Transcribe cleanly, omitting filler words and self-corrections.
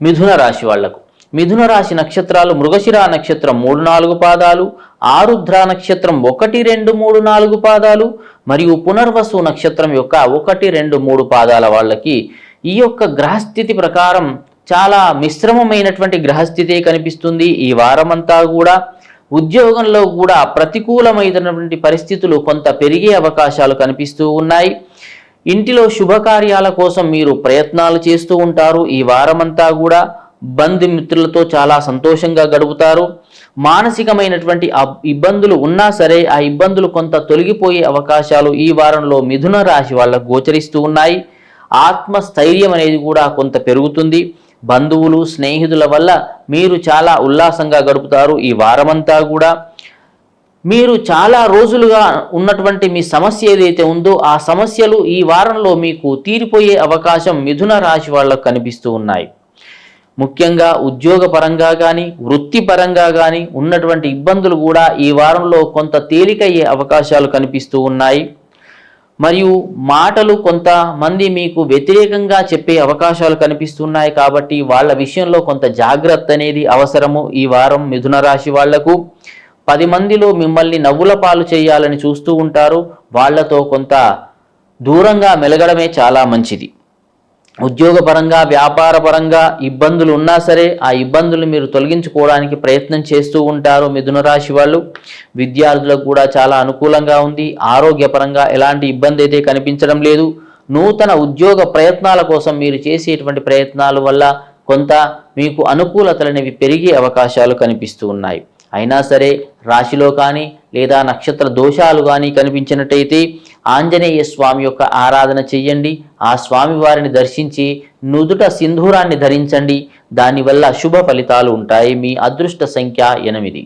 మిథున రాశి వాళ్లకు మిథున రాశి నక్షత్రాలు మృగశిర నక్షత్రం 3-4 పాదాలు, ఆరుద్ర నక్షత్రం 1-2-3-4 పాదాలు మరియు పునర్వసు నక్షత్రం యొక్క 1-2-3 పాదాల వాళ్ళకి ఈ యొక్క గ్రహస్థితి ప్రకారం చాలా మిశ్రమమైనటువంటి గ్రహస్థితి కనిపిస్తుంది. ఈ వారమంతా కూడా ఉద్యోగంలో కూడా ప్రతికూలమైనటువంటి పరిస్థితులు కొంత పెరిగే అవకాశాలు కనిపిస్తూ ఉన్నాయి. ఇంటిలో శుభకార్యాల కోసం మీరు ప్రయత్నాలు చేస్తూ ఉంటారు. ఈ వారమంతా కూడా బంధుమిత్రులతో చాలా సంతోషంగా గడుపుతారు. మానసికమైనటువంటి ఇబ్బందులు ఉన్నా సరే ఆ ఇబ్బందులు కొంత తొలగిపోయే అవకాశాలు ఈ వారంలో మిథున రాశి వాళ్ళకు గోచరిస్తూ ఉన్నాయి. ఆత్మస్థైర్యం అనేది కూడా కొంత పెరుగుతుంది. బంధువులు స్నేహితుల వల్ల మీరు చాలా ఉల్లాసంగా గడుపుతారు. ఈ వారమంతా కూడా మీరు చాలా రోజులుగా ఉన్నటువంటి మీ సమస్య ఏదైతే ఉందో ఆ సమస్యలు ఈ వారంలో మీకు తీరిపోయే అవకాశం మిథున రాశి వాళ్ళకు కనిపిస్తూ ఉన్నాయి. ముఖ్యంగా ఉద్యోగపరంగా కానీ వృత్తిపరంగా కానీ ఉన్నటువంటి ఇబ్బందులు కూడా ఈ వారంలో కొంత తేలికయ్యే అవకాశాలు కనిపిస్తూ ఉన్నాయి. మరియు మాటలు కొంతమంది మీకు వ్యతిరేకంగా చెప్పే అవకాశాలు కనిపిస్తున్నాయి. కాబట్టి వాళ్ళ విషయంలో కొంత జాగ్రత్త అనేది అవసరము. ఈ వారం మిథున రాశి వాళ్లకు 10 మందిలో మిమ్మల్ని నవ్వుల పాలు చేయాలని చూస్తూ ఉంటారు. వాళ్లతో కొంత దూరంగా మెలగడమే చాలా మంచిది. ఉద్యోగపరంగా వ్యాపారపరంగా ఇబ్బందులు ఉన్నా సరే ఆ ఇబ్బందులు మీరు తొలగించుకోవడానికి ప్రయత్నం చేస్తూ ఉంటారు. మిథున రాశి వాళ్ళు విద్యార్థులకు కూడా చాలా అనుకూలంగా ఉంది. ఆరోగ్యపరంగా ఎలాంటి ఇబ్బంది అయితే కనిపించడం లేదు. నూతన ఉద్యోగ ప్రయత్నాల కోసం మీరు చేసేటువంటి ప్రయత్నాల వల్ల కొంత మీకు అనుకూలతలనేవి పెరిగే అవకాశాలు కనిపిస్తూ ఉన్నాయి. అయినా సరే రాశిలో కానీ లేదా నక్షత్ర దోషాలు కానీ కనిపించినట్టయితే ఆంజనేయ స్వామి యొక్క ఆరాధన చెయ్యండి. ఆ స్వామి వారిని దర్శించి నుదుట సింధూరాన్ని ధరించండి. దానివల్ల శుభ ఫలితాలు ఉంటాయి. మీ అదృష్ట సంఖ్య 8.